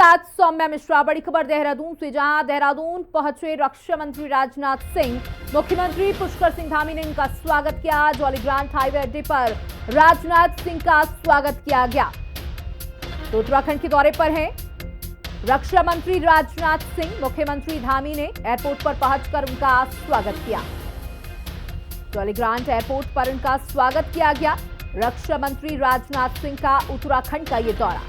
साथ सौम्या मिश्रा। बड़ी खबर देहरादून से, जहां देहरादून पहुंचे रक्षा मंत्री राजनाथ सिंह। मुख्यमंत्री पुष्कर सिंह धामी ने उनका स्वागत किया। जॉली ग्रांट हाईवे अड्डे पर राजनाथ सिंह का स्वागत किया गया। तो उत्तराखंड के दौरे पर हैं रक्षा मंत्री राजनाथ सिंह। मुख्यमंत्री धामी ने एयरपोर्ट पर पहुंचकर उनका स्वागत किया। जॉली ग्रांट एयरपोर्ट पर उनका स्वागत किया गया। रक्षा मंत्री राजनाथ सिंह का उत्तराखंड का ये दौरा।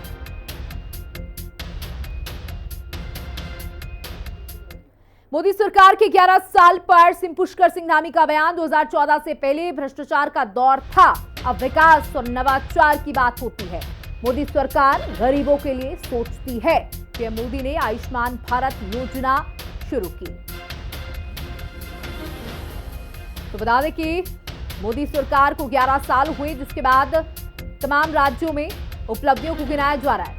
मोदी सरकार के 11 साल पर सिंह पुष्कर सिंह धामी का बयान। 2014 से पहले भ्रष्टाचार का दौर था, अब विकास और नवाचार की बात होती है। मोदी सरकार गरीबों के लिए सोचती है। पीएम मोदी ने आयुष्मान भारत योजना शुरू की। तो बता दें कि मोदी सरकार को 11 साल हुए, जिसके बाद तमाम राज्यों में उपलब्धियों को गिनाया जा रहा है।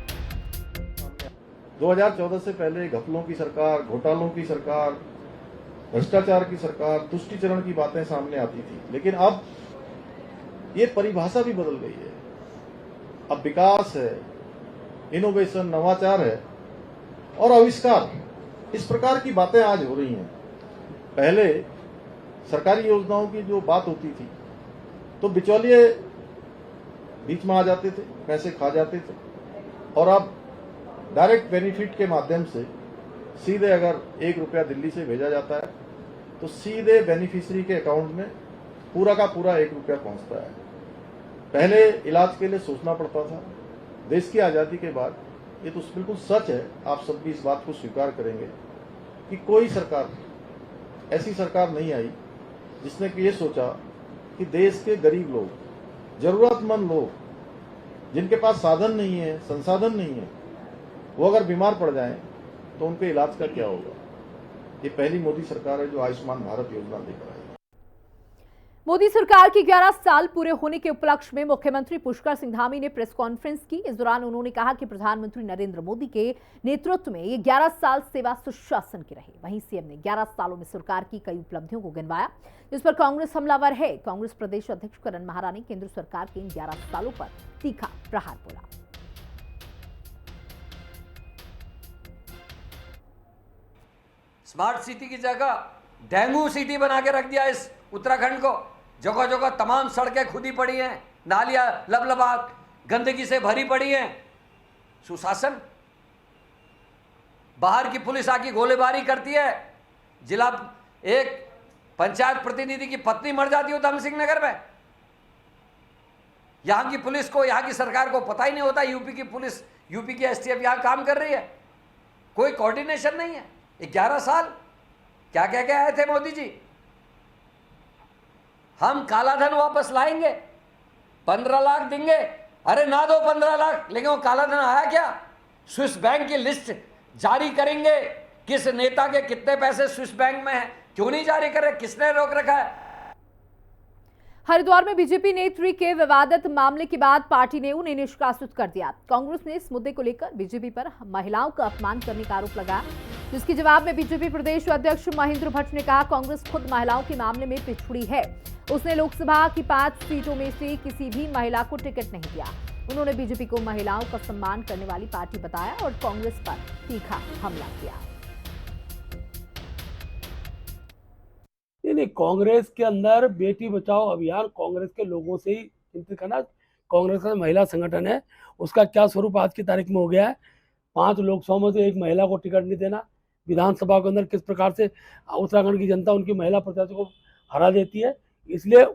2014 से पहले घपलों की सरकार, घोटालों की सरकार, भ्रष्टाचार की सरकार, तुष्टिकरण की बातें सामने आती थी, लेकिन अब ये परिभाषा भी बदल गई है। अब विकास है, इनोवेशन, नवाचार है और आविष्कार, इस प्रकार की बातें आज हो रही हैं। पहले सरकारी योजनाओं की जो बात होती थी तो बिचौलिए बीच में आ जाते थे, पैसे खा जाते थे, और अब डायरेक्ट बेनिफिट के माध्यम से सीधे अगर 1 रुपया दिल्ली से भेजा जाता है तो सीधे बेनिफिशियरी के अकाउंट में पूरा का पूरा 1 रुपया पहुंचता है। पहले इलाज के लिए सोचना पड़ता था। देश की आजादी के बाद ये तो बिल्कुल सच है, आप सब भी इस बात को स्वीकार करेंगे कि कोई सरकार, ऐसी सरकार नहीं आई जिसने कि ये सोचा कि देश के गरीब लोग, जरूरतमंद लोग, जिनके पास साधन नहीं है, संसाधन नहीं है, वो अगर बीमार पड़ जाएं तो उनके इलाज का क्या होगा। ये पहली मोदी सरकार है जो आयुष्मान भारत योजना लेकर आई। मोदी सरकार के 11 साल पूरे होने के उपलक्ष्य में मुख्यमंत्री पुष्कर सिंह धामी ने प्रेस कॉन्फ्रेंस की। इस दौरान उन्होंने कहा कि प्रधानमंत्री नरेंद्र मोदी के नेतृत्व में ये 11 साल सेवा सुशासन की रही। वहीं सीएम ने 11 सालों में सरकार की कई उपलब्धियों को गिनवाया, जिस पर कांग्रेस हमलावर है। कांग्रेस प्रदेश अध्यक्ष करण महारा ने केंद्र सरकार के इन 11 सालों पर तीखा प्रहार बोला। स्मार्ट सिटी की जगह डेंगू सिटी बना के रख दिया इस उत्तराखंड को। जगह जगह तमाम सड़कें खुदी पड़ी हैं, नालियां लबलबात गंदगी से भरी पड़ी हैं। सुशासन, बाहर की पुलिस आकी गोलीबारी करती है, जिला एक पंचायत प्रतिनिधि की पत्नी मर जाती है उधम सिंह नगर में। यहां की पुलिस को, यहां की सरकार को पता ही नहीं होता यूपी की पुलिस, यूपी की एसटीएफ यहां काम कर रही है। कोई कोऑर्डिनेशन नहीं है। 11 साल क्या कह के आए थे मोदी जी? हम काला धन वापस लाएंगे, 15 लाख देंगे। अरे ना दो 15 लाख, लेकिन वो काला धन आया क्या? स्विस बैंक की लिस्ट जारी करेंगे, किस नेता के कितने पैसे स्विस बैंक में हैं, क्यों नहीं जारी कर रहे, किसने रोक रखा है? हरिद्वार में बीजेपी नेत्री के विवादित मामले के बाद पार्टी ने उन्हें निष्कासित कर दिया। कांग्रेस ने इस मुद्दे को लेकर बीजेपी पर महिलाओं का अपमान करने का आरोप लगाया, जिसके जवाब में बीजेपी प्रदेश अध्यक्ष महेंद्र भट्ट ने कहा, कांग्रेस खुद महिलाओं के मामले में पिछड़ी है। उसने लोकसभा की 5 सीटों में से किसी भी महिला को टिकट नहीं दिया। उन्होंने बीजेपी को महिलाओं का सम्मान करने वाली पार्टी बताया और कांग्रेस पर तीखा हमला किया। नहीं, कांग्रेस के अंदर बेटी बचाओ अभियान कांग्रेस के लोगों से ही चिंतित करना। कांग्रेस का महिला संगठन है, उसका क्या स्वरूप आज की तारीख में हो गया है। 5 लोकसभा में से एक महिला को टिकट नहीं देना, विधानसभा के अंदर किस प्रकार से उत्तराखंड की जनता उनकी महिला प्रत्याशी को हरा देती है। इसलिए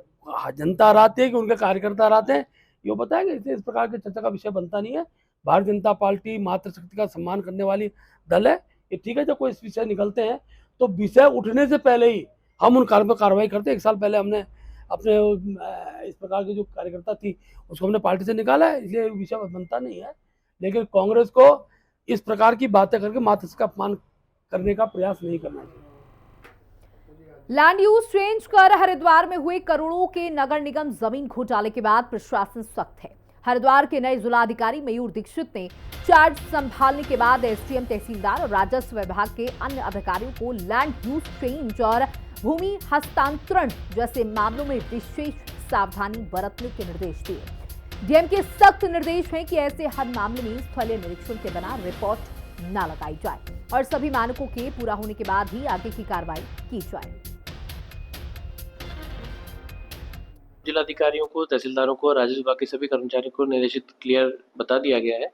जनता हराती है कि उनके कार्यकर्ता हराते हैं, ये बताएंगे। इसलिए इस प्रकार की चर्चा का विषय बनता नहीं है। भारतीय जनता पार्टी मातृशक्ति का सम्मान करने वाली दल है। ये ठीक है, जब कोई इस विषय निकलते हैं तो विषय उठने से पहले ही हम उन कार्य पर कार्रवाई करते हैं। 1 साल पहले हमने अपने इस प्रकार की जो कार्यकर्ता थी उसको हमने पार्टी से निकाला है, इसलिए विषय बनता नहीं है। लेकिन कांग्रेस को इस प्रकार की बातें करके मातृशक्ति का अपमान करने का प्रयास नहीं करना चाहिए। लैंड यूज चेंज कर हरिद्वार में हुए करोड़ों के नगर निगम जमीन घोटाले के बाद प्रशासन सख्त है। हरिद्वार के नए जिलाधिकारी मयूर दीक्षित ने चार्ज संभालने के बाद एसडीएम, तहसीलदार और राजस्व विभाग के अन्य अधिकारियों को लैंड यूज चेंज और भूमि हस्तांतरण जैसे मामलों में विशेष सावधानी बरतने के निर्देश दिए। डीएम के सख्त निर्देश हैं कि ऐसे हर मामले में स्थलीय निरीक्षण के बिना रिपोर्ट न लगाई जाए और सभी मानकों के पूरा होने के बाद ही आगे की कार्रवाई की जाए। जिलाधिकारियों को, तहसीलदारों को और राजस्व विभाग के सभी कर्मचारियों को निर्देशित क्लियर बता दिया गया है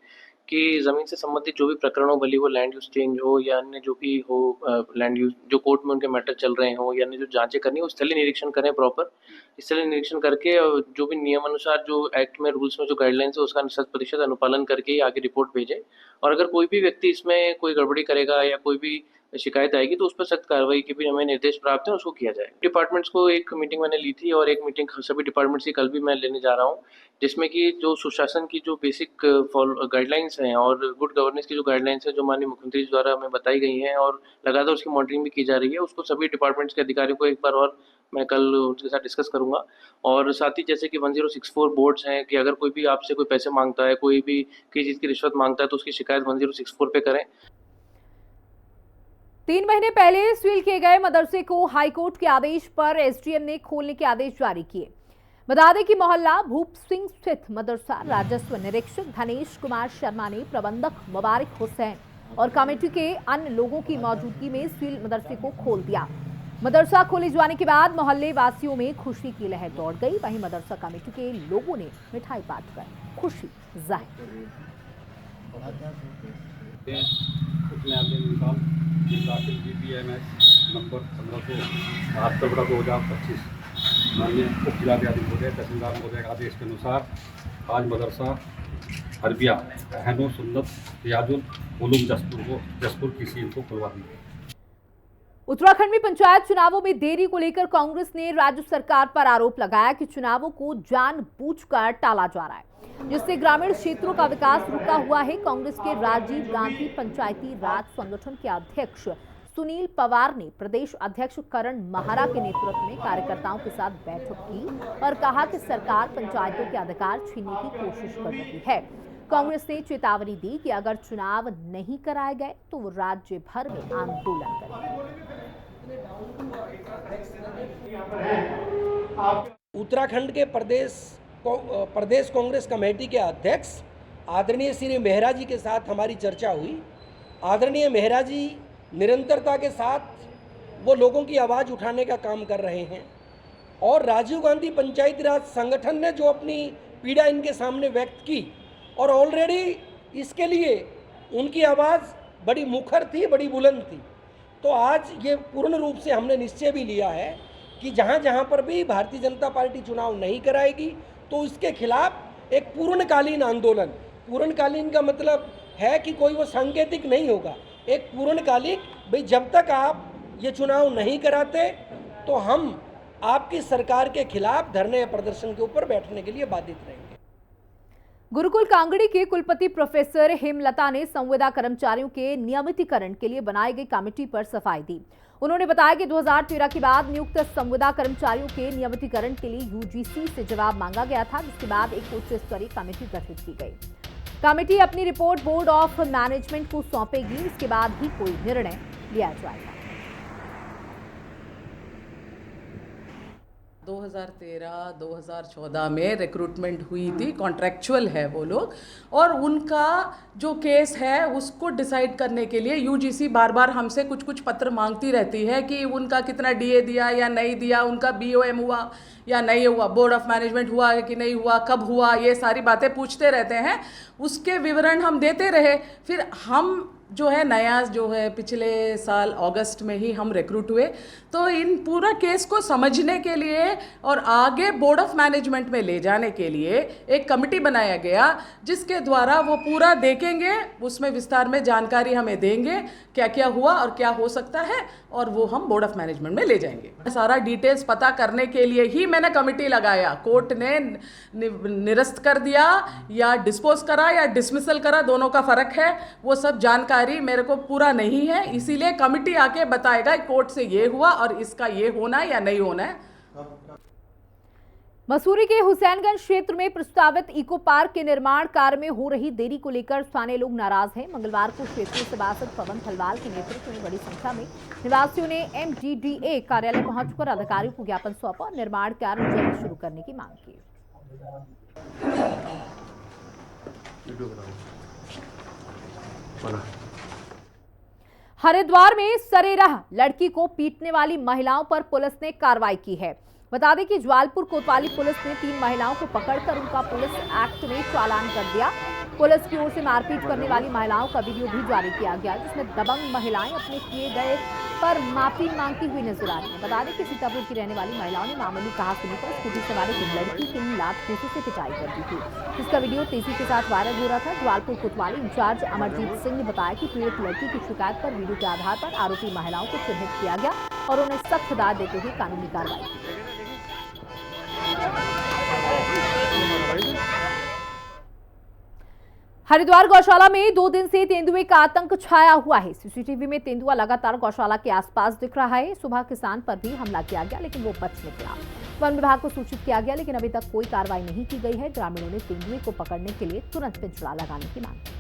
कि जमीन से संबंधित जो भी प्रकरण हो, भले वो लैंड यूज चेंज हो या अन्य जो भी हो, लैंड यूज जो कोर्ट में उनके मैटर चल रहे हो या अन्य जो जांचें करनी है, वो स्थलीय निरीक्षण करें प्रॉपर। स्थलीय निरीक्षण करके जो भी नियम अनुसार जो एक्ट में रूल्स में जो गाइडलाइंस है उसका 100% अनुपालन करके ही आगे रिपोर्ट भेजें। और अगर कोई भी व्यक्ति इसमें कोई गड़बड़ी करेगा या कोई भी शिकायत आएगी तो उस पर सख्त कार्रवाई के भी हमें निर्देश प्राप्त है, उसको किया जाए। डिपार्टमेंट्स को एक मीटिंग मैंने ली थी और एक मीटिंग सभी डिपार्टमेंट्स की कल भी मैं लेने जा रहा हूँ, जिसमें कि जो सुशासन की जो बेसिक गाइडलाइंस हैं और गुड गवर्नेंस की जो गाइडलाइंस है जो माननीय मुख्यमंत्री जी द्वारा हमें बताई गई हैं और लगातार उसकी मॉनिटरिंग भी की जा रही है, उसको सभी डिपार्टमेंट्स के अधिकारियों को एक बार और मैं कल उनके साथ डिस्कस करूंगा। और साथ ही जैसे कि 1064 बोर्ड्स हैं कि अगर कोई भी आपसे कोई पैसे मांगता है, कोई भी किसी चीज़ की रिश्वत मांगता है तो उसकी शिकायत 1064 पे करें। 3 महीने पहले सील किए गए मदरसे को हाईकोर्ट के आदेश पर एसडीएम ने खोलने के आदेश जारी किए। बता दें कि मोहल्ला भूप सिंह स्थित मदरसा राजस्व निरीक्षक धनेश कुमार शर्मा ने प्रबंधक मुबारक हुसैन और कमेटी के अन्य लोगों की मौजूदगी में सील मदरसे को खोल दिया। मदरसा खोले जाने के बाद मोहल्ले वासियों में खुशी की लहर दौड़ गई। वहीं मदरसा कमेटी के लोगों ने मिठाई बांटकर खुशी जाहिर दाखिल GPMS नंबर 1572/2025 माननीय उप जिलाधिकारी महोदय तहसीलदार महोदय के आदेश के अनुसार आज मदरसा हरबिया अहनो सुन्नत रियाजुल उलूम जसपुर की सील को खुलवा दी। उत्तराखंड में पंचायत चुनावों में देरी को लेकर कांग्रेस ने राज्य सरकार पर आरोप लगाया कि चुनावों को जानबूझकर टाला जा रहा है, जिससे ग्रामीण क्षेत्रों का विकास रुका हुआ है। कांग्रेस के राजीव गांधी पंचायती राज संगठन के अध्यक्ष सुनील पवार ने प्रदेश अध्यक्ष करण महारा के नेतृत्व में कार्यकर्ताओं के साथ बैठक की और कहा कि सरकार पंचायतों के अधिकार छीनने की कोशिश कर रही है। कांग्रेस ने चेतावनी दी कि अगर चुनाव नहीं कराए गए तो वो राज्य भर में आंदोलन करेंगे। उत्तराखंड के प्रदेश कांग्रेस कमेटी के अध्यक्ष आदरणीय श्री मेहरा जी के साथ हमारी चर्चा हुई। आदरणीय मेहरा जी निरंतरता के साथ वो लोगों की आवाज़ उठाने का काम कर रहे हैं और राजीव गांधी पंचायती राज संगठन ने जो अपनी पीड़ा इनके सामने व्यक्त की और ऑलरेडी इसके लिए उनकी आवाज़ बड़ी मुखर थी, बड़ी बुलंद थी। तो आज ये पूर्ण रूप से हमने निश्चय भी लिया है कि जहाँ जहाँ पर भी भारतीय जनता पार्टी चुनाव नहीं कराएगी तो इसके खिलाफ एक पूर्णकालीन आंदोलन, पूर्णकालीन का मतलब है कि कोई वो सांकेतिक नहीं होगा, एक पूर्णकालिक, भाई जब तक आप ये चुनाव नहीं कराते तो हम आपकी सरकार के खिलाफ धरने या प्रदर्शन के ऊपर बैठने के लिए बाधित रहेंगे। गुरुकुल कांगड़ी के कुलपति प्रोफेसर हेमलता ने संविदा कर्मचारियों के नियमितीकरण के लिए बनाई गई कमेटी पर सफाई दी। उन्होंने बताया कि 2013 के बाद नियुक्त संविदा कर्मचारियों के नियमितीकरण के लिए यूजीसी से जवाब मांगा गया था, जिसके बाद एक उच्च स्तरीय कमेटी गठित की गई। कमेटी अपनी रिपोर्ट बोर्ड ऑफ मैनेजमेंट को सौंपेगी, इसके बाद ही कोई निर्णय लिया जाएगा। 2013-2014 में रिक्रूटमेंट हुई थी, कॉन्ट्रैक्चुअल है वो लोग, और उनका जो केस है उसको डिसाइड करने के लिए यूजीसी बार बार हमसे कुछ कुछ पत्र मांगती रहती है कि उनका कितना डीए दिया या नहीं दिया, उनका बीओएम हुआ या नहीं हुआ, बोर्ड ऑफ मैनेजमेंट हुआ है कि नहीं हुआ, कब हुआ, ये सारी बातें पूछते रहते हैं। उसके विवरण हम देते रहे। फिर हम जो है नया जो है पिछले साल अगस्त में ही हम रिक्रूट हुए, तो इन पूरा केस को समझने के लिए और आगे बोर्ड ऑफ मैनेजमेंट में ले जाने के लिए एक कमेटी बनाया गया, जिसके द्वारा वो पूरा देखेंगे, उसमें विस्तार में जानकारी हमें देंगे क्या क्या हुआ और क्या हो सकता है, और वो हम बोर्ड ऑफ मैनेजमेंट में ले जाएंगे। सारा डिटेल्स पता करने के लिए ही मैंने कमेटी लगाया। कोर्ट ने निरस्त कर दिया या डिस्पोज करा या डिसमिसल करा, दोनों का फर्क है। वो सब जानकारी मेरे को पूरा नहीं है, इसीलिए कमेटी आके बताएगा कोर्ट से ये हुआ और इसका ये होना है या नहीं होना है। मसूरी के हुसैनगंज क्षेत्र में प्रस्तावित इको पार्क के निर्माण कार्य में हो रही देरी को लेकर स्थानीय लोग नाराज हैं। मंगलवार को क्षेत्रीय सभासद पवन थलवाल के नेतृत्व में बड़ी संख्या में निवासियों ने MDDA कार्यालय पहुंचकर अधिकारियों को ज्ञापन सौंपा और निर्माण कार्य जल्द शुरू करने की मांग की। हरिद्वार में सरेराह लड़की को पीटने वाली महिलाओं पर पुलिस ने कार्रवाई की है। बता दें कि जवालपुर कोतवाली पुलिस ने 3 महिलाओं को पकड़कर उनका पुलिस एक्ट में चालान कर दिया। पुलिस की ओर से मारपीट करने वाली महिलाओं का वीडियो भी जारी किया गया, जिसमें दबंग महिलाएं अपने किए गए पर माफी मांगती हुई नजर आ रही हैं। बता दें कि सीतापुर की रहने वाली महिलाओं ने मामूली कहा सुनी पर स्कूटी सवार एक लड़की की लात घूंसे से पिटाई कर दी थी, जिसका वीडियो तेजी के साथ वायरल हो रहा था। जवालपुर कोतवाली इंचार्ज अमरजीत सिंह ने बताया कि पीड़ित लड़की की शिकायत पर वीडियो के आधार पर आरोपी महिलाओं को चिन्हित किया गया और उन्हें सख्त दाद देते हुए कानूनी कार्रवाई की। हरिद्वार गौशाला में 2 दिन से तेंदुए का आतंक छाया हुआ है। सीसीटीवी में तेंदुआ लगातार गौशाला के आसपास दिख रहा है। सुबह किसान पर भी हमला किया गया, लेकिन वो बच निकला। वन विभाग को सूचित किया गया, लेकिन अभी तक कोई कार्रवाई नहीं की गई है। ग्रामीणों ने तेंदुए को पकड़ने के लिए तुरंत पिंजरा लगाने की मांग की है।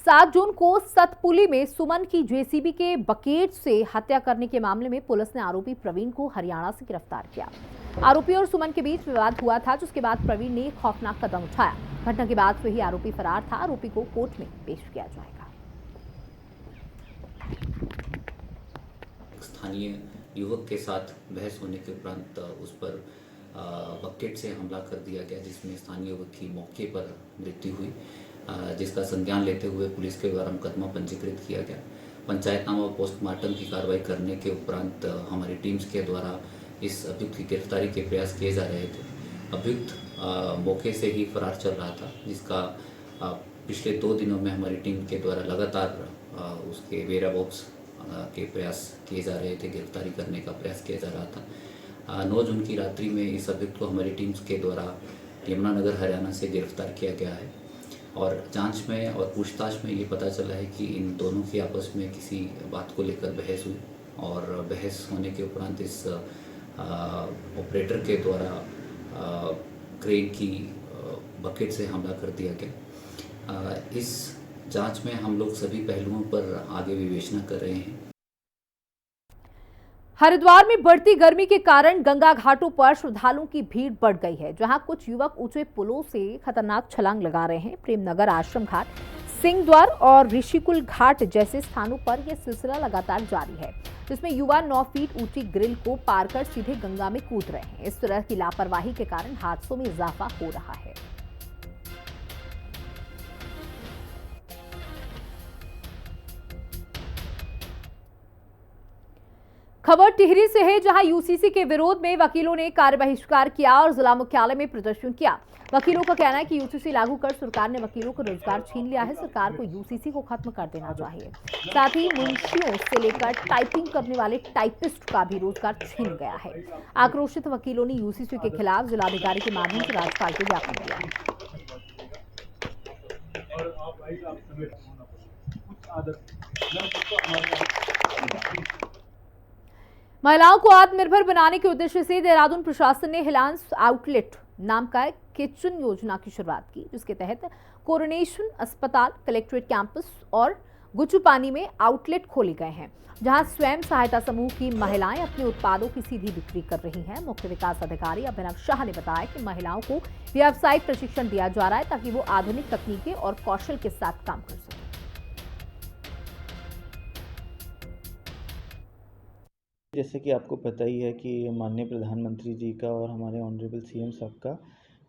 7 जून को सतपुली में सुमन की जेसीबी के बकेट से हत्या करने के मामले में पुलिस ने आरोपी प्रवीण को हरियाणा से गिरफ्तार किया। आरोपी और सुमन के बीच विवाद हुआ था, जिसके बाद प्रवीण ने खौफनाक कदम उठाया। घटना के बाद से ही आरोपी फरार था। आरोपी को कोर्ट में पेश किया जाएगा। स्थानीय युवक के साथ बहस होने के उपरांत उस पर बकेट से हमला कर दिया गया, जिसमें स्थानीय युवक की मौके पर मृत्यु हुई, जिसका संज्ञान लेते हुए पुलिस के द्वारा मुकदमा पंजीकृत किया गया। पंचायतनामा पोस्टमार्टम की कार्रवाई करने के उपरांत हमारी टीम्स के द्वारा इस अभियुक्त की गिरफ्तारी के प्रयास किए जा रहे थे। अभियुक्त मौके से ही फरार चल रहा था, जिसका पिछले 2 दिनों में हमारी टीम के द्वारा लगातार उसके वेयरअबाउट्स के प्रयास किए जा रहे थे, गिरफ्तारी करने का प्रयास किया जा रहा था। 9 जून की रात्रि में इस अभियुक्त को हमारी टीम्स के द्वारा यमुनानगर हरियाणा से गिरफ्तार किया गया है और जांच में और पूछताछ में ये पता चला है कि इन दोनों की आपस में किसी बात को लेकर बहस हुई और बहस होने के उपरांत इस ऑपरेटर के द्वारा क्रेन की बकेट से हमला कर दिया गया। इस जांच में हम लोग सभी पहलुओं पर आगे विवेचना कर रहे हैं। हरिद्वार में बढ़ती गर्मी के कारण गंगा घाटों पर श्रद्धालुओं की भीड़ बढ़ गई है, जहां कुछ युवक ऊंचे पुलों से खतरनाक छलांग लगा रहे हैं। प्रेमनगर आश्रम घाट, सिंहद्वार और ऋषिकुल घाट जैसे स्थानों पर यह सिलसिला लगातार जारी है, जिसमें युवा 9 फीट ऊंची ग्रिल को पार कर सीधे गंगा में कूद रहे हैं। इस तरह की लापरवाही के कारण हादसों में इजाफा हो रहा है। खबर टिहरी से है, जहां यूसीसी के विरोध में वकीलों ने कार्य बहिष्कार किया और जिला मुख्यालय में प्रदर्शन किया। वकीलों का कहना है कि यूसीसी लागू कर सरकार ने वकीलों को रोजगार छीन लिया है। सरकार को यूसीसी को खत्म कर देना चाहिए। साथ ही मुंशियों से लेकर टाइपिंग करने वाले टाइपिस्ट का भी रोजगार छीन गया है। आक्रोशित वकीलों ने यूसीसी के खिलाफ जिलाधिकारी के माध्यम से राज्यपाल को ज्ञापन दिया। महिलाओं को आत्मनिर्भर बनाने के उद्देश्य से देहरादून प्रशासन ने हिलांस आउटलेट नाम का किचन योजना की शुरुआत की, जिसके तहत कोरोनेशन अस्पताल, कलेक्ट्रेट कैंपस और गुच्चूपानी में आउटलेट खोले गए हैं, जहां स्वयं सहायता समूह की महिलाएं अपने उत्पादों की सीधी बिक्री कर रही हैं। मुख्य विकास अधिकारी अभिनव शाह ने बताया कि महिलाओं को व्यावसायिक प्रशिक्षण दिया जा रहा है, ताकि वो आधुनिक तकनीकें और कौशल के साथ काम कर सकें। जैसे कि आपको पता ही है कि माननीय प्रधानमंत्री जी का और हमारे ऑनरेबल सीएम साहब का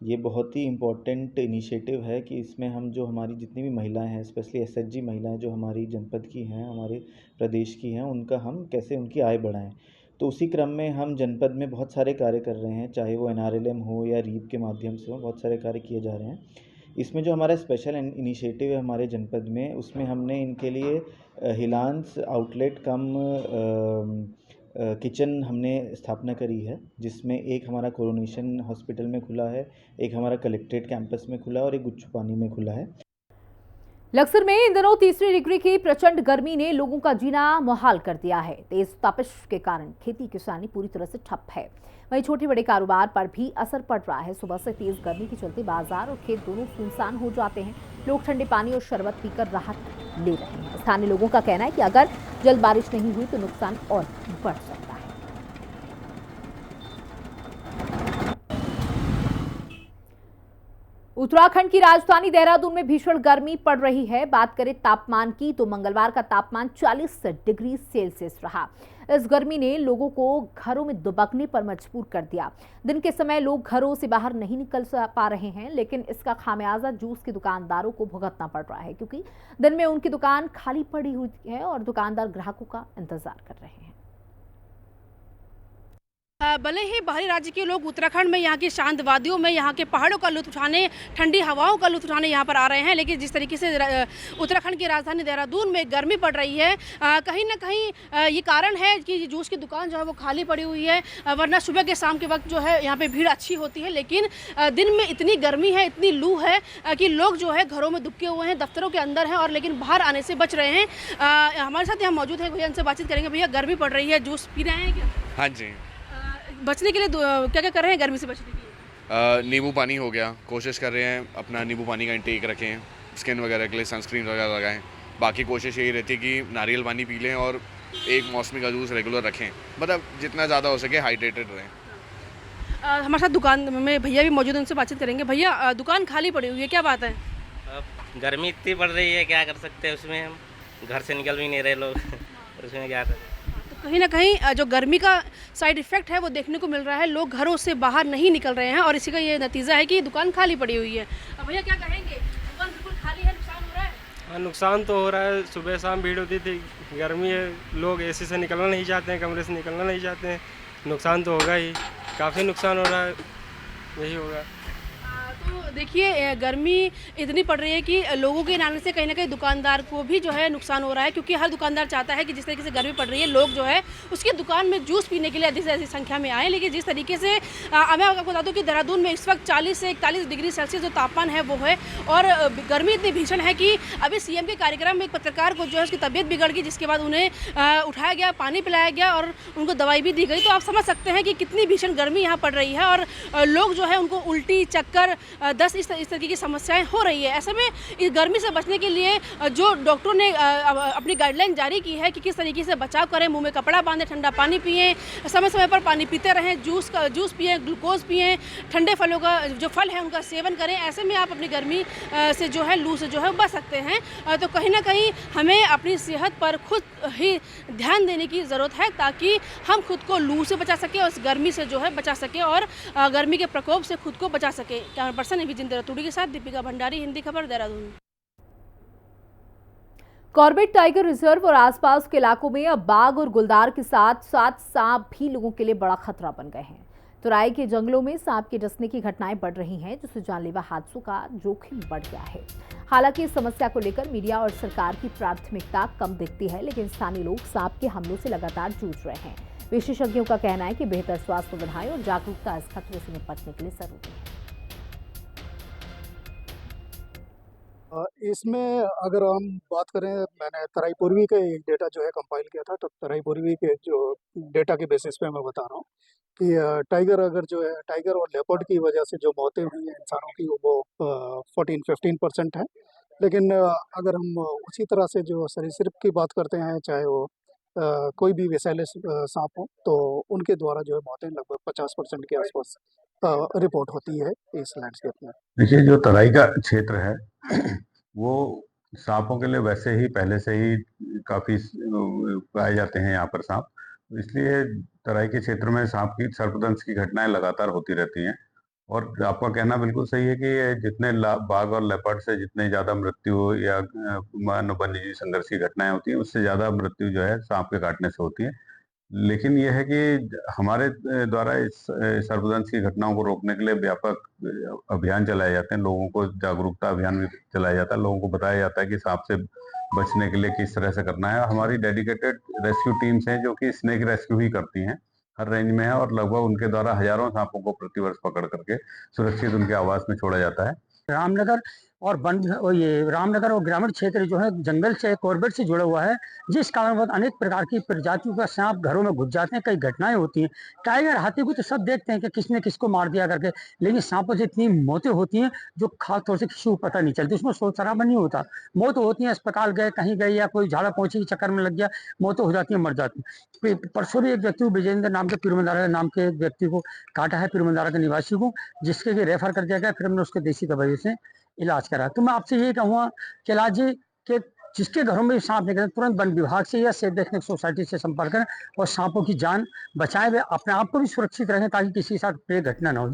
ये बहुत ही इम्पोर्टेंट इनिशिएटिव है कि इसमें हम जो हमारी जितनी भी महिलाएं हैं, स्पेशली एसएचजी महिलाएं जो हमारी जनपद की हैं, हमारे प्रदेश की हैं, उनका हम कैसे उनकी आय बढ़ाएं। तो उसी क्रम में हम जनपद में बहुत सारे कार्य कर रहे हैं, चाहे वो NRLM हो या रीप के माध्यम से हो, बहुत सारे कार्य किए जा रहे हैं। इसमें जो हमारा स्पेशल इनिशिएटिव है हमारे जनपद में, उसमें हमने इनके लिए हिलांस आउटलेट कम किचन हमने स्थापना करी है, जिसमें एक हमारा कोरोनेशन हॉस्पिटल में खुला है, एक हमारा कलेक्ट्रेट कैंपस में खुला है और एक गुच्चूपानी में खुला है। लक्सर में इन दिनों 30वीं डिग्री की प्रचंड गर्मी ने लोगों का जीना मुहाल कर दिया है। तेज तपिश के कारण खेती किसानी पूरी तरह से ठप है। वहीं छोटे बड़े कारोबार पर भी असर पड़ रहा है। सुबह से तेज गर्मी के चलते बाजार और खेत दोनों सुनसान हो जाते हैं। लोग ठंडे पानी और शरबत पीकर राहत ले रहे हैं। स्थानीय लोगों का कहना है कि अगर जल्द बारिश नहीं हुई तो नुकसान और बढ़ सकता है। उत्तराखंड की राजधानी देहरादून में भीषण गर्मी पड़ रही है। बात करें तापमान की तो मंगलवार का तापमान 40 डिग्री सेल्सियस रहा। इस गर्मी ने लोगों को घरों में दुबकने पर मजबूर कर दिया। दिन के समय लोग घरों से बाहर नहीं निकल पा रहे हैं, लेकिन इसका खामियाजा जूस की दुकानदारों को भुगतना पड़ रहा है, क्योंकि दिन में उनकी दुकान खाली पड़ी हुई है और दुकानदार ग्राहकों का इंतजार कर रहे हैं। भले ही बाहरी राज्य के लोग उत्तराखंड में यहाँ की शांत वादियों में, यहाँ के पहाड़ों का लुत्फ उठाने, ठंडी हवाओं का लुत्फ उठाने यहाँ पर आ रहे हैं, लेकिन जिस तरीके से उत्तराखंड की राजधानी देहरादून में गर्मी पड़ रही है, कहीं ना कहीं ये कारण है कि जूस की दुकान जो है वो खाली पड़ी हुई है। वरना सुबह के शाम के वक्त जो है यहाँ पे भीड़ अच्छी होती है, लेकिन दिन में इतनी गर्मी है, इतनी लू है कि लोग जो है घरों में दुबके हुए हैं, दफ्तरों के अंदर हैं और लेकिन बाहर आने से बच रहे हैं। हमारे साथ यहाँ मौजूद है भैया, इनसे बातचीत करेंगे। भैया, गर्मी पड़ रही है, जूस पी रहे हैं क्या? हाँ जी। बचने के लिए क्या क्या कर रहे हैं गर्मी से बचने के लिए? नींबू पानी हो गया, कोशिश कर रहे हैं अपना नींबू पानी का इंटेक रखें, स्किन वगैरह के लिए सनस्क्रीन वगैरह लगाएं। बाकी कोशिश यही रहती है कि नारियल पानी पी लें और एक मौसमी का जूस रेगुलर रखें, मतलब जितना ज़्यादा हो सके हाइड्रेटेड रहें। हमारे साथ दुकान में भैया भी मौजूद हैं, उनसे बातचीत करेंगे। भैया, दुकान खाली पड़ी हुई है, क्या बात है? अब गर्मी इतनी बढ़ रही है, क्या कर सकते हैं उसमें, हम घर से निकल भी नहीं रहे लोग उसमें क्या करें। कहीं ना कहीं जो गर्मी का साइड इफेक्ट है वो देखने को मिल रहा है, लोग घरों से बाहर नहीं निकल रहे हैं और इसी का ये नतीजा है कि दुकान खाली पड़ी हुई है। अब भैया क्या कहेंगे, दुकान बिल्कुल खाली है, नुकसान हो रहा है? हाँ, नुकसान तो हो रहा है। सुबह शाम भीड़ होती थी, गर्मी है, लोग एसी से निकलना नहीं चाहते हैं, कमरे से निकलना नहीं चाहते हैं, नुकसान तो होगा ही, काफ़ी नुकसान हो रहा है, यही होगा। तो देखिए, गर्मी इतनी पड़ रही है कि लोगों के आने से कहीं ना कहीं दुकानदार को भी जो है नुकसान हो रहा है, क्योंकि हर दुकानदार चाहता है कि जिस तरीके से गर्मी पड़ रही है लोग जो है उसकी दुकान में जूस पीने के लिए अधिक से अधिक संख्या में आए। लेकिन जिस तरीके से मैं आपको बता दूं कि देहरादून में इस वक्त 40 से 41 डिग्री सेल्सियस जो तापमान है वो है और गर्मी इतनी भीषण है कि अभी सीएम के कार्यक्रम में एक पत्रकार को जो है उसकी तबीयत बिगड़ गई, जिसके बाद उन्हें उठाया गया, पानी पिलाया गया और उनको दवाई भी दी गई। तो आप समझ सकते हैं कि कितनी भीषण गर्मी यहाँ पड़ रही है और लोग जो है उनको उल्टी, चक्कर, दस्त, इस तरीके की समस्याएं हो रही है। ऐसे में इस गर्मी से बचने के लिए जो डॉक्टरों ने अपनी गाइडलाइन जारी की है कि किस तरीके से बचाव करें, मुंह में कपड़ा बांधें, ठंडा पानी पिएं, समय समय पर पानी पीते रहें, जूस पिएं, ग्लूकोज पिएं, ठंडे फलों का जो फल है उनका सेवन करें। ऐसे में आप अपनी गर्मी से जो है, लू से जो है बच सकते हैं। तो कहीं ना कहीं हमें अपनी सेहत पर खुद ही ध्यान देने की ज़रूरत है, ताकि हम खुद को लू से बचा सकें और इस गर्मी से जो है बचा सकें और गर्मी के प्रकोप से खुद को बचा सकें। कैमरा पर्सन विजिंदर रतूड़ी के साथ दीपिका भंडारी, हिंदी खबर, देहरादून। कॉर्बेट टाइगर रिजर्व और आसपास के इलाकों में अब बाघ और गुलदार के साथ साथ सांप भी लोगों के लिए बड़ा खतरा बन गए हैं। तुराई के जंगलों में सांप के डसने की घटनाएं बढ़ रही हैं, जिससे जानलेवा हादसों का जोखिम बढ़ गया है। हालांकि इस समस्या को लेकर मीडिया और सरकार की प्राथमिकता कम दिखती है, लेकिन स्थानीय लोग सांप के हमलों से लगातार जूझ रहे हैं। विशेषज्ञों का कहना है कि बेहतर स्वास्थ्य सुविधाएं और जागरूकता इस खतरे से निपटने के लिए जरूरी है। इसमें अगर हम बात करें, मैंने तराई पूर्वी का एक डेटा जो है कंपाइल किया था, तो तराई पूर्वी के जो डेटा के बेसिस पे मैं बता रहा हूँ कि टाइगर और लेपर्ड की वजह से जो मौतें हुई हैं इंसानों की, वो 14-15% है। लेकिन अगर हम उसी तरह से जो सरीसृप की बात करते हैं, चाहे वो कोई भी विषैले सांप हो, तो उनके द्वारा जो है मौतें लगभग 50% के आसपास रिपोर्ट होती है इस लैंडस्केप में। देखिए, जो तराई का क्षेत्र है वो सांपों के लिए वैसे ही पहले से ही काफी पाए जाते हैं यहाँ पर सांप, इसलिए तराई के क्षेत्र में सांप की सर्पदंश की घटनाएं लगातार होती रहती हैं। और आपका कहना बिल्कुल सही है कि जितने बाघ और लेपर्ड से जितने ज्यादा मृत्यु या वन्यजीव संघर्ष की घटनाएं होती हैं, उससे ज्यादा मृत्यु जो है सांप के काटने से होती है। लेकिन यह है कि हमारे द्वारा इस सर्पदंश की घटनाओं को रोकने के लिए व्यापक अभियान चलाए जाते हैं, लोगों को जागरूकता अभियान भी चलाया जाता है, लोगों को बताया जाता है कि सांप से बचने के लिए किस तरह से करना है। हमारी डेडिकेटेड रेस्क्यू टीम्स हैं जो कि स्नेक रेस्क्यू ही करती हैं, हर रेंज में है, और लगभग उनके द्वारा हजारों सांपों को प्रतिवर्ष पकड़ करके सुरक्षित उनके आवास में छोड़ा जाता है। रामनगर और ये रामनगर और ग्रामीण क्षेत्र जो है जंगल से, कॉर्बेट से जुड़ा हुआ है, जिस कारणवश अनेक प्रकार की प्रजातियों का सांप घरों में घुस जाते हैं। कई घटनाएं होती हैं। टाइगर, हाथी को तो सब देखते हैं कि किसने किसको मार दिया करके, लेकिन सांपों से इतनी मौतें होती हैं जो खास तौर से किसी को पता नहीं चलती। उसमें सोच शराबा नहीं होता, मौत होती है, अस्पताल गए, कहीं गए, या कोई झाड़ा पहुंचे के चक्कर में लग गया, मौतें हो जाती है, मर जाती है। परसों भी एक व्यक्ति को, विजेंद्र नाम के, पीरमंदारा नाम के व्यक्ति को काटा है, पीरमंदारा के निवासी को, जिसके लिए रेफर कर दिया गया। फिर हमने उसके देसी दवाइयों से इलाज करा। तो मैं आपसे ये कहूँगा कि इलाज के जिसके घरों में सांप निकले तुरंत वन विभाग से या सेफ देखने सोसाइटी से संपर्क करें और सांपों की जान बचाएं। वे अपने आप को भी सुरक्षित रखें ताकि किसी के साथ कोई घटना न हो।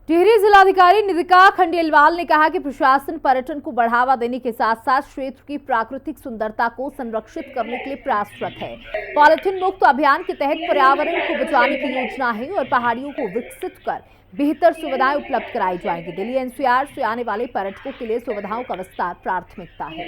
टिहरी जिलाधिकारी निधिका खंडेलवाल ने कहा कि प्रशासन पर्यटन को बढ़ावा देने के साथ साथ क्षेत्र की प्राकृतिक सुंदरता को संरक्षित करने के लिए प्रयासरत है। पॉलिथीन मुक्त अभियान के तहत पर्यावरण को बचाने की योजना है और पहाड़ियों को विकसित कर बेहतर सुविधाएं उपलब्ध कराई जाएंगी। दिल्ली एनसीआर से आने वाले पर्यटकों के लिए सुविधाओं का विस्तार प्राथमिकता है।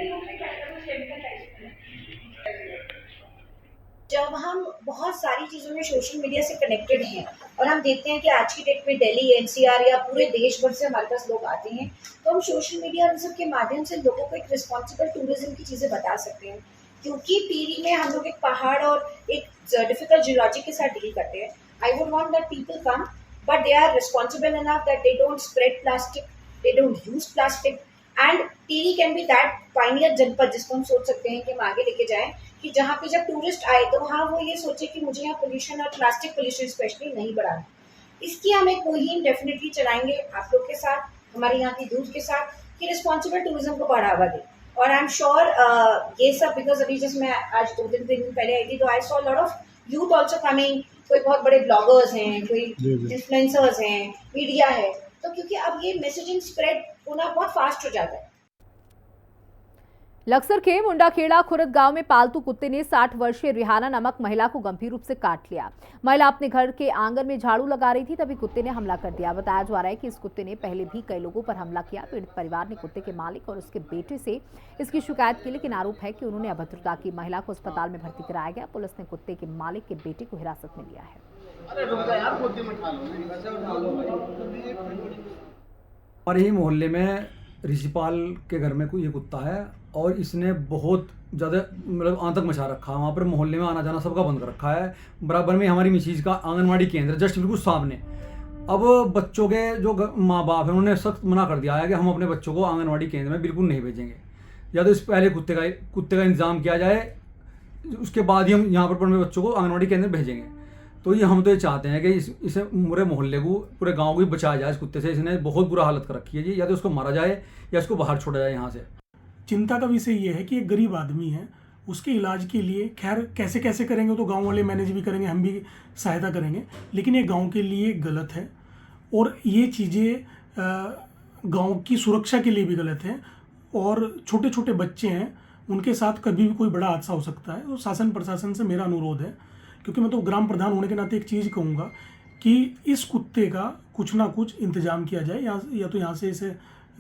जब हम बहुत सारी चीज़ों में सोशल मीडिया से कनेक्टेड हैं और हम देखते हैं कि आज की डेट में दिल्ली एनसीआर या पूरे देश भर से हमारे पास लोग आते हैं, तो हम सोशल मीडिया और सब के माध्यम से लोगों को एक रिस्पॉन्सिबल टूरिज्म की चीज़ें बता सकते हैं। क्योंकि टिहरी में हम लोग एक पहाड़ और एक डिफिकल्ट जियोलॉजी के साथ डील करते हैं। I would want that people come, but they are responsible enough that they don't spread plastic, they don't use plastic, and Tehri can be that pioneer जनपद जिसको हम सोच सकते हैं कि हम आगे लेके जाएं, कि जहाँ पे जब टूरिस्ट आए तो हाँ वो ये सोचे कि मुझे यहाँ पोल्यूशन और प्लास्टिक पोल्यूशन स्पेशली नहीं बढ़ाना। इसकी हम एक मुहिम डेफिनेटली चलाएंगे आप लोग के साथ, हमारे यहाँ की यूथ के साथ, कि रिस्पॉन्सिबल टूरिज्म को बढ़ावा दें। और आई एम श्योर ये सब, बिकॉज अभी जैसे मैं आज 2 दिन पहले आई थी तो I saw lot of youth also coming. कोई बहुत बड़े ब्लॉगर्स हैं, कोई इन्फ्लुएंसर्स हैं, मीडिया है, तो क्योंकि अब ये मैसेजिंग स्प्रेड होना बहुत फास्ट हो जाता है। लक्सर के मुंडाखेड़ा खुर्द गांव में पालतू कुत्ते ने 60 वर्षीय रिहाना नामक महिला को गंभीर रूप से काट लिया। महिला अपने घर के आंगन में झाड़ू लगा रही थी, तभी कुत्ते ने हमला कर दिया। बताया जा रहा है कि इस कुत्ते ने पहले भी कई लोगों पर हमला किया। पीड़ित परिवार ने कुत्ते के मालिक और उसके बेटे से इसकी शिकायत की, लेकिन आरोप है कि उन्होंने अभद्रता की। महिला को अस्पताल में भर्ती कराया गया। पुलिस ने कुत्ते के मालिक के बेटे को हिरासत में लिया है। हमारे ही मोहल्ले में ऋषिपाल के घर में कोई ये कुत्ता है और इसने बहुत ज़्यादा मतलब आतंक मचा रखा है। वहाँ पर मोहल्ले में आना जाना सबका बंद कर रखा है। बराबर में हमारी मिसीज का आंगनवाड़ी केंद्र जस्ट बिल्कुल सामने। अब बच्चों के जो माँ बाप हैं उन्होंने सख्त मना कर दिया है कि हम अपने बच्चों को आंगनवाड़ी केंद्र में बिल्कुल नहीं भेजेंगे, या तो इस पहले कुत्ते का इंतज़ाम किया जाए, उसके बाद ही हम यहाँ पर अपने बच्चों को आंगनवाड़ी केंद्र भेजेंगे। तो ये हम तो ये चाहते हैं कि इसे पूरे मोहल्ले को, पूरे गांव को भी बचाया जाए इस कुत्ते से। इसने बहुत बुरा हालत कर रखी है जी, या तो उसको मारा जाए या इसको बाहर छोड़ा जाए यहाँ से। चिंता का विषय ये है कि एक गरीब आदमी है, उसके इलाज के लिए खैर कैसे कैसे करेंगे तो गांव वाले मैनेज भी करेंगे, हम भी सहायता करेंगे, लेकिन ये गांव के लिए गलत है और ये चीज़ें गांव की सुरक्षा के लिए भी गलत है। और छोटे छोटे बच्चे हैं, उनके साथ कभी भी कोई बड़ा हादसा हो सकता है। तो शासन प्रशासन से मेरा अनुरोध है, क्योंकि मैं तो ग्राम प्रधान होने के नाते एक चीज़ कहूँगा कि इस कुत्ते का कुछ ना कुछ इंतजाम किया जाए, या तो यहाँ से इसे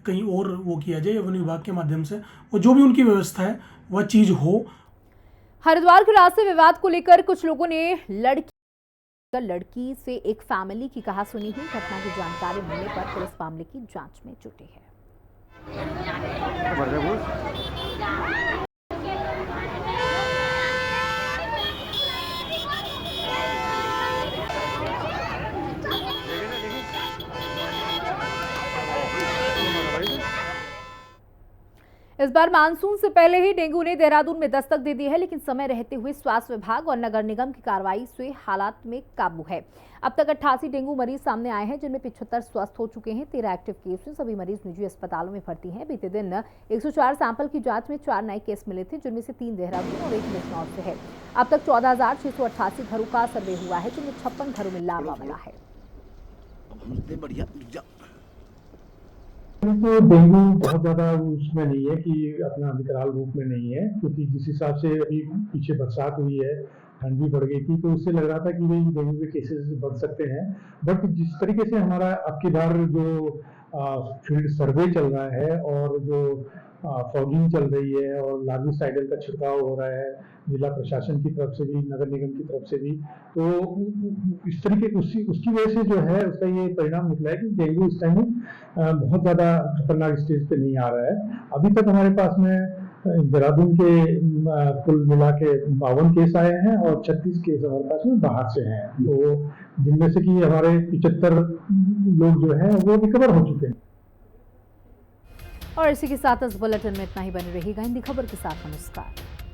कहीं और वो किया जाए, या वन विभाग के माध्यम से, और जो भी उनकी व्यवस्था है वह चीज़ हो। हरिद्वार के रास्ते विवाद को लेकर कुछ लोगों ने लड़की से एक फैमिली की कहा सुनी हुई। घटना की जानकारी मिलने पर पुलिस मामले की जांच में जुटी है। इस बार मानसून से पहले ही डेंगू ने देहरादून में दस्तक दे दी है, लेकिन समय रहते हुए स्वास्थ्य विभाग और नगर निगम की कार्रवाई से हालात में काबू है। अब तक 88 डेंगू मरीज सामने आए हैं, जिनमें 75 स्वस्थ हो चुके हैं। 13 एक्टिव केस हैं। सभी मरीज निजी अस्पतालों में भर्ती हैं। बीते दिन 104 सैंपल की जांच में 4 नए केस मिले थे, जिनमें से 3 देहरादून और 1 बिजनौर से है। अब तक 14,688 घरों का सर्वे हुआ है, जिनमें 56 घरों में लार्वा मिला है। तो डेंगू बहुत ज़्यादा उसमें नहीं है कि अपना विकराल रूप में नहीं है, क्योंकि जिस हिसाब से अभी पीछे बरसात हुई है, ठंड भी बढ़ गई थी, तो उससे लग रहा था कि भाई डेंगू के केसेस बढ़ सकते हैं। बट जिस तरीके से हमारा अब की बार जो फील्ड सर्वे चल रहा है और जो फॉगिंग चल रही है और लार्विसाइडल का छिड़काव हो रहा है जिला प्रशासन की तरफ से भी, नगर निगम की तरफ से भी। तो इस तरीके उसकी वजह से जो है उसका ये परिणाम निकला है कि डेंगू इस टाइम बहुत ज़्यादा खतरनाक स्टेज पे नहीं आ रहा है। अभी तक हमारे पास में देहरादून के कुल मिला के 52 केस आए हैं और 36 केस हमारे पास में बाहर से हैं, तो जिनमें से कि हमारे 75 लोग जो हैं वो रिकवर हो चुके हैं। और इसी के साथ इस बुलेटिन में इतना ही। बने रहिएगा हिंदी खबर के साथ। नमस्कार।